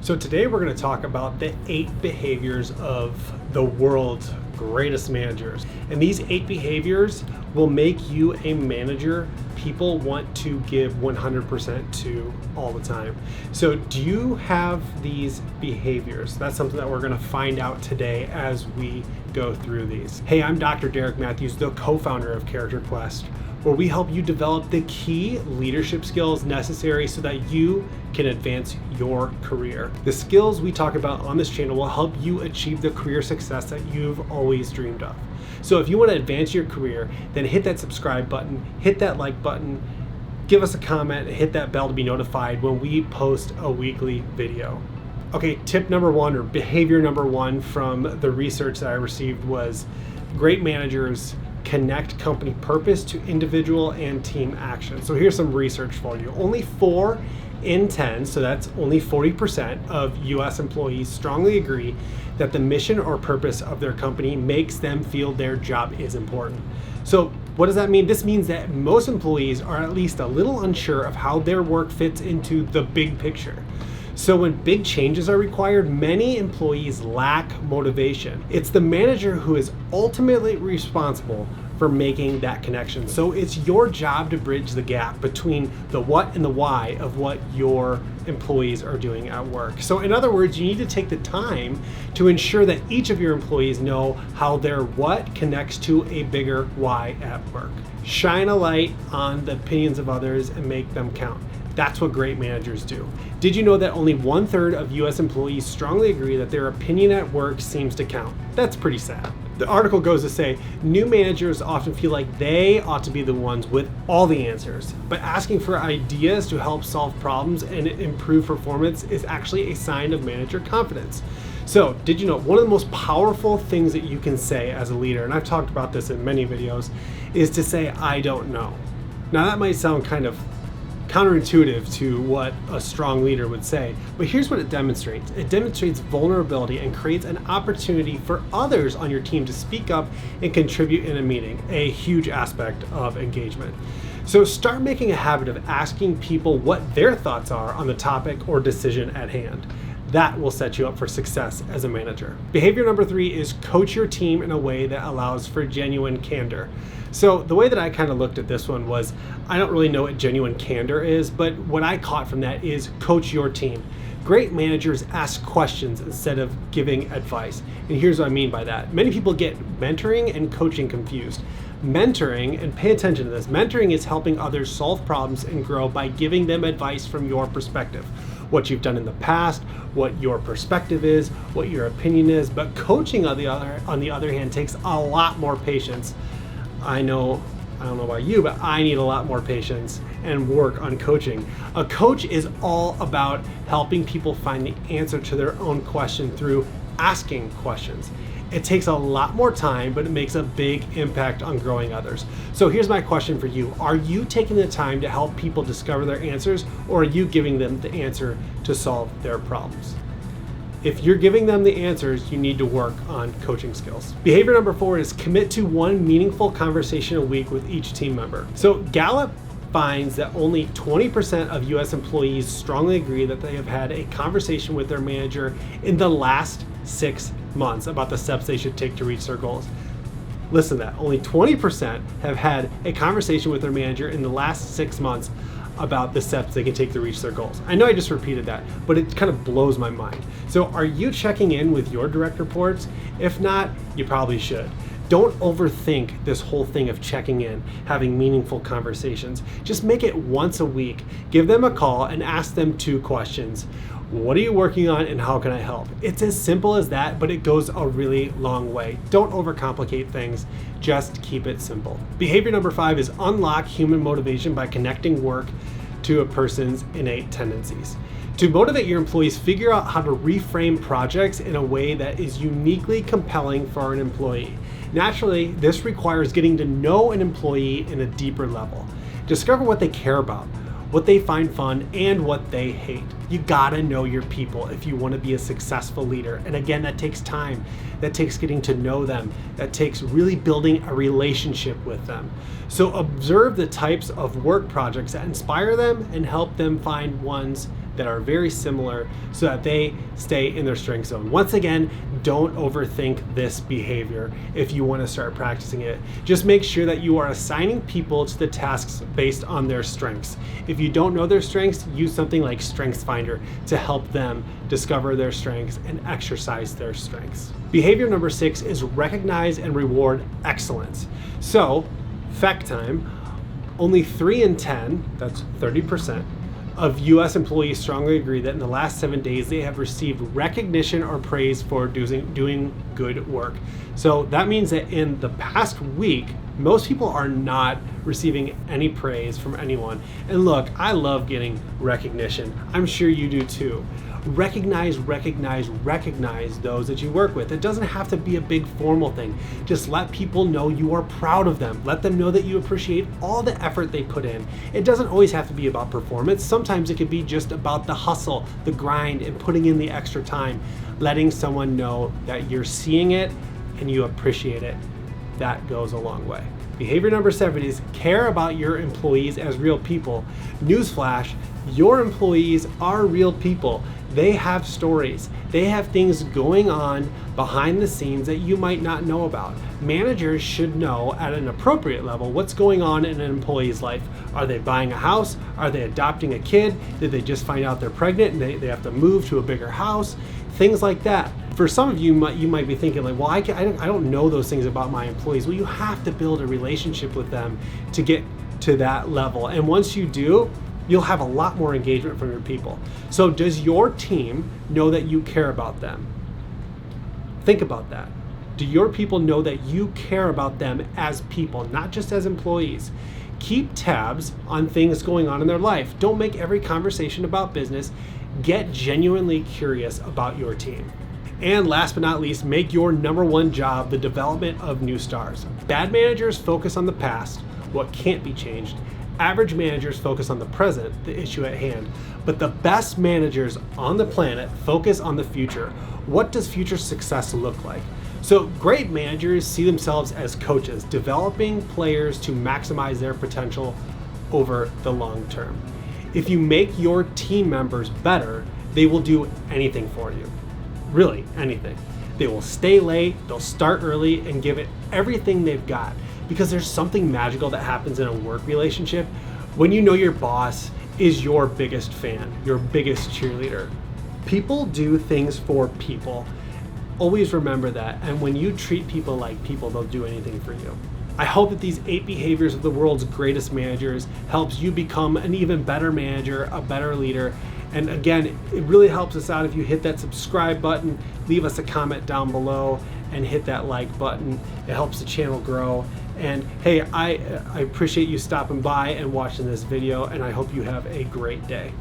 So today we're going to talk about the 8 behaviors of the world's greatest managers. And these 8 behaviors will make you a manager people want to give 100% to all the time. So do you have these behaviors? That's something that we're going to find out today as we go through these. Hey, I'm Dr. Derek Matthews, the co-founder of Character Quest, where we help you develop the key leadership skills necessary so that you can advance your career. The skills we talk about on this channel will help you achieve the career success that you've always dreamed of. So if you want to advance your career, then hit that subscribe button, hit that like button, give us a comment, hit that bell to be notified when we post a weekly video. Okay, tip number 1 or behavior number 1 from the research that I received was great managers connect company purpose to individual and team action. So here's some research for you. Only 4 in 10, so that's only 40% of US employees strongly agree that the mission or purpose of their company makes them feel their job is important. So what does that mean? This means that most employees are at least a little unsure of how their work fits into the big picture. So when big changes are required, many employees lack motivation. It's the manager who is ultimately responsible for making that connection. So it's your job to bridge the gap between the what and the why of what your employees are doing at work. So in other words, you need to take the time to ensure that each of your employees know how their what connects to a bigger why at work. Shine a light on the opinions of others and make them count. That's what great managers do. Did you know that only 1/3 of US employees strongly agree that their opinion at work seems to count? That's pretty sad. The article goes to say, new managers often feel like they ought to be the ones with all the answers, but asking for ideas to help solve problems and improve performance is actually a sign of manager confidence. So, did you know one of the most powerful things that you can say as a leader, and I've talked about this in many videos, is to say, I don't know. Now that might sound kind of counterintuitive to what a strong leader would say, but here's what it demonstrates. It demonstrates vulnerability and creates an opportunity for others on your team to speak up and contribute in a meeting, a huge aspect of engagement. So start making a habit of asking people what their thoughts are on the topic or decision at hand. That will set you up for success as a manager. Behavior number 3 is coach your team in a way that allows for genuine candor. So the way that I kind of looked at this one was, I don't really know what genuine candor is, but what I caught from that is coach your team. Great managers ask questions instead of giving advice. And here's what I mean by that. Many people get mentoring and coaching confused. Mentoring, and pay attention to this, mentoring is helping others solve problems and grow by giving them advice from your perspective. What you've done in the past, what your perspective is, what your opinion is. But coaching on the other hand takes a lot more patience. I don't know about you, but I need a lot more patience and work on coaching. A coach is all about helping people find the answer to their own question through asking questions. It takes a lot more time, but it makes a big impact on growing others. So here's my question for you. Are you taking the time to help people discover their answers, or are you giving them the answer to solve their problems? If you're giving them the answers, you need to work on coaching skills. Behavior number 4 is commit to 1 meaningful conversation a week with each team member. So Gallup finds that only 20% of US employees strongly agree that they have had a conversation with their manager in the last 6 months about the steps they should take to reach their goals. Listen to that, only 20% have had a conversation with their manager in the last 6 months about the steps they can take to reach their goals. I know I just repeated that, but it kind of blows my mind. So are you checking in with your direct reports? If not, you probably should. Don't overthink this whole thing of checking in, having meaningful conversations. Just make it once a week. Give them a call and ask them 2 questions. What are you working on and how can I help? It's as simple as that, but it goes a really long way. Don't overcomplicate things, just keep it simple. Behavior number 5 is unlock human motivation by connecting work to a person's innate tendencies. To motivate your employees, figure out how to reframe projects in a way that is uniquely compelling for an employee. Naturally, this requires getting to know an employee in a deeper level. Discover what they care about, what they find fun, and what they hate. You gotta know your people if you want to be a successful leader. And again, that takes time. That takes getting to know them. That takes really building a relationship with them. So observe the types of work projects that inspire them and help them find ones that are very similar so that they stay in their strength zone. Once again, don't overthink this behavior if you want to start practicing it. Just make sure that you are assigning people to the tasks based on their strengths. If you don't know their strengths, use something like StrengthsFinder to help them discover their strengths and exercise their strengths. Behavior number 6 is recognize and reward excellence. So, fact time, only 3 in 10, that's 30%, of US employees strongly agree that in the last 7 days they have received recognition or praise for doing good work. So that means that in the past week, most people are not receiving any praise from anyone. And look, I love getting recognition. I'm sure you do too. Recognize those that you work with. It doesn't have to be a big formal thing. Just let people know you are proud of them. Let them know that you appreciate all the effort they put in. It doesn't always have to be about performance. Sometimes it could be just about the hustle, the grind, and putting in the extra time. Letting someone know that you're seeing it and you appreciate it. That goes a long way. Behavior number 7 is care about your employees as real people. Newsflash, your employees are real people. They have stories. They have things going on behind the scenes that you might not know about. Managers should know at an appropriate level what's going on in an employee's life. Are they buying a house? Are they adopting a kid? Did they just find out they're pregnant and they have to move to a bigger house? Things like that. For some of you, you might be thinking like, well, I don't know those things about my employees. Well, you have to build a relationship with them to get to that level. And once you do, you'll have a lot more engagement from your people. So does your team know that you care about them? Think about that. Do your people know that you care about them as people, not just as employees? Keep tabs on things going on in their life. Don't make every conversation about business. Get genuinely curious about your team. And last but not least, make your number one job the development of new stars. Bad managers focus on the past, what can't be changed. Average managers focus on the present, the issue at hand. But the best managers on the planet focus on the future. What does future success look like? So great managers see themselves as coaches, developing players to maximize their potential over the long term. If you make your team members better, they will do anything for you. Really, anything. They will stay late, they'll start early, and give it everything they've got. Because there's something magical that happens in a work relationship when you know your boss is your biggest fan, your biggest cheerleader. People do things for people. Always remember that. And when you treat people like people, they'll do anything for you. I hope that these 8 behaviors of the world's greatest managers helps you become an even better manager, a better leader. And again, it really helps us out if you hit that subscribe button, leave us a comment down below, and hit that like button. It helps the channel grow. And hey, I appreciate you stopping by and watching this video, and I hope you have a great day.